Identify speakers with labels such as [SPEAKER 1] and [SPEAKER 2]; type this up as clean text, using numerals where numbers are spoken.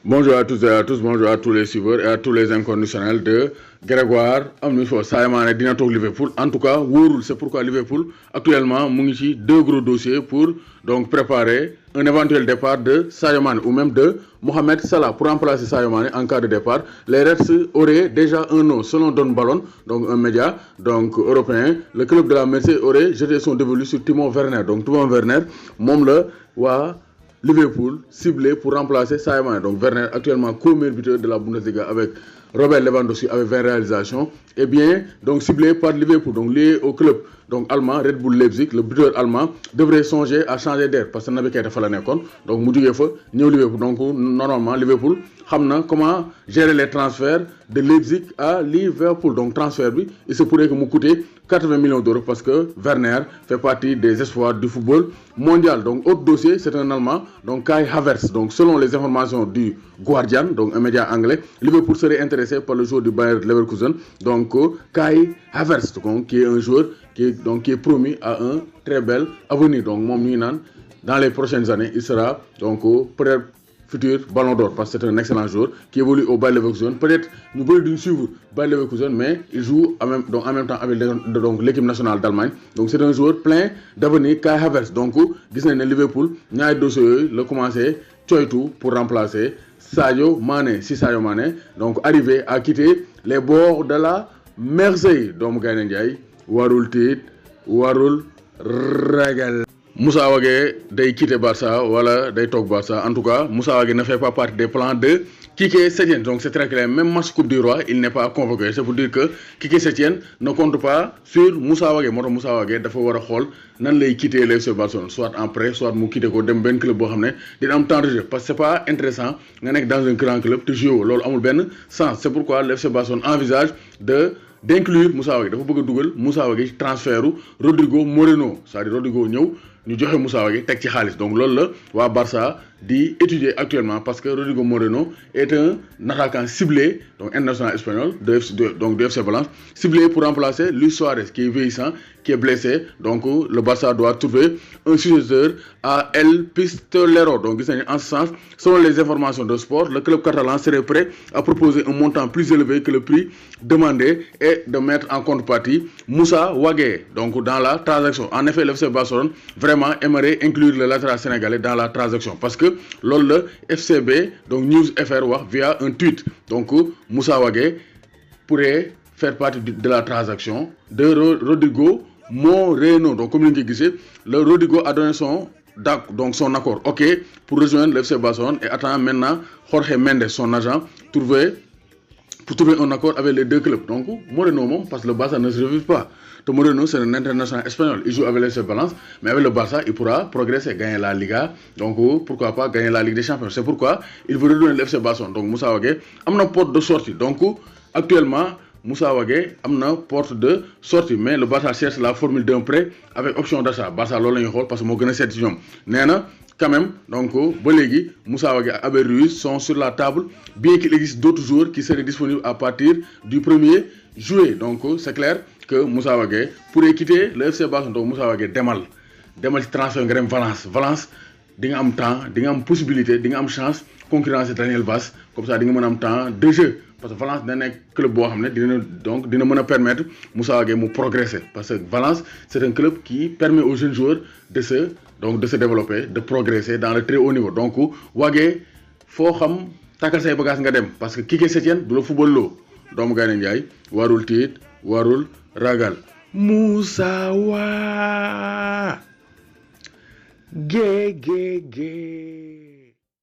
[SPEAKER 1] Bonjour à tous et à tous, bonjour à tous les suiveurs et à tous les inconditionnels de Grégoire Amnifo Sadio Mané dina toog Liverpool. En tout cas, wóorul, c'est pourquoi Liverpool actuellement mu ngi ci deux gros dossiers pour donc préparer un éventuel départ de Sadio Mané ou même de Mohamed Salah pour remplacer Sadio Mané en cas de départ. Les Reds auraient déjà un nom selon Don Ballon, donc un média donc européen. Le club de la Merseille aurait jeté son dévolu sur Timo Werner. Donc Timo Werner moom la waa Liverpool ciblé pour remplacer Sadio Mané. Donc Werner actuellement co-meilleur buteur de la Bundesliga avec Robert Lewandowski avec 20 réalisations, et bien donc ciblé par Liverpool, donc lié au club donc allemand Red Bull Leipzig. Le buteur allemand devrait songer à changer d'air parce que Naby Keita fa la nekkoon, donc mu jógee fa ñëw Liverpool. Donc normalement Liverpool xam na comment gérer les transferts de Leipzig à Liverpool. Donc transfert bi il se pourrait que mu coûte 80 millions d'euros parce que Werner fait partie des espoirs du football mondial. Donc autre dossier, c'est un Allemand, donc Kai Havertz. Donc selon les informations du Guardian, donc un média anglais, Liverpool serait intéressé par le joueur du Bayer Leverkusen, donc Kai Havertz, donc, qui est un joueur qui est promis à un très bel avenir. Donc moom ñu naan dans les prochaines années il sera donc peut-être futur Ballon d'Or parce que c'est un excellent joueur qui évolue au Bayer Leverkusen. Peut-être nous pouvons d'une suivre Bayer Leverkusen, mais il joue en même temps avec donc l'équipe nationale d'Allemagne. Donc c'est un joueur plein d'avenir, Kai Havertz. Donc gis nañ ne Liverpool ñaari dossiers yooyu la commencé coytu pour remplacer Sadio Mané. Si Sadio Mané donc arrivé à quitter les bords de la Marseille, doomu Gaynde Njaay warul tiit warul ragal. Moussa Wagué day quitter Barça wala day toog Barça. En tout cas, Moussa Wagué ne fait pas partie des plans de Quique Setien. Donc c'est très clair, même match Coupe du Roi, il n'est pas convoqué. C'est pour dire que Quique Setien ne compte pas sur Moussa Wagué. Moo tax Moussa Wagué dafa war a xool nan lay quitter le FC Barcelone, soit en prêt, soit mu quitter ko dem benn club boo xam ne dina am temps de jeu, parce que c'est pas intéressant nga nekk dans un grand club te jouer loolu amul benn sens. C'est pourquoi le FC Barcelone envisage d'inclure Moussa Wagué. Dafa bëgg a dugal Moussa Wagué ci transfert Rodrigo Moreno, c'est-à-dire Rodrigo ñëw ñu joxe Moussa Wagué teg ci xaalis. Donc loolu la waa Barça di étudier actuellement parce que Rodrigo Moreno est un attaquant ciblé, donc international espagnol de FC Valence, ciblé pour remplacer Luis Suarez qui est vieillissant, qui est blessé. Donc le Barça doit trouver un successeur à El Pistolero. Donc en ce sens, selon les informations de sport, le club catalan serait prêt à proposer un montant plus élevé que le prix demandé et de mettre en contrepartie Moussa Wagué donc dans la transaction. En effet, le FC Barcelone vraiment aimerait inclure le latéral sénégalais dans la transaction parce que loolu la FCB donc News FR wax via un tweet. Donc Moussa Wagué pourrait faire partie de la transaction de Rodrigo Moreno. Donc comme ni nga ko gisee, le Rodrigo a donné son accord OK pour rejoindre le FC Barcelone et attend maintenant Jorge Mendes, son agent, pour trouver un accord avec les deux clubs. Donc Moreno moom parce que le Barça ne se refuse pas. Moreno c'est un international espagnol, il joue avec le FC Valence, mais avec le Barça il pourra progresser, gagner la Liga, donc pourquoi pas gagner la Ligue des Champions. C'est pourquoi il veut rejoindre le FC Barcelone. Donc Moussa Wagué am na porte de sortie. Donc actuellement Moussa Wagué am na porte de sortie, mais le Barça cherche la formule d'un prêt avec option d'achat. Barça loolu la ñuy xool parce que moo gën a seet ci ñoom. Nee na quand même donc ba léegi Moussa Wagué et Abel Ruiz sont sur la table, bien qu'il existe d'autres joueurs qui seraient disponibles à partir du 1er juillet. Donc c'est clair que Moussa Wagué pourrait quitter le FC Barcelone. Donc Moussa Wagué demal ci transfert nga dem Valence di nga am temps, di nga am possibilité, di nga am chance concurrencer Daniel Vaz, comme ça di nga mën a am temps de jeu parce que Valence dina nekk club boo xam ne dina mën a permettre Moussa Wagué mu progresser parce que Valence c'est un club qui permet aux jeunes joueurs de se développer, de progresser dans le très haut niveau. Donc Wagué foo xam takkal say bagage nga dem parce que Quique Setien du la football loo. Doomu Gaynde Njaay warul tiit warul ragal. Moussa Wagué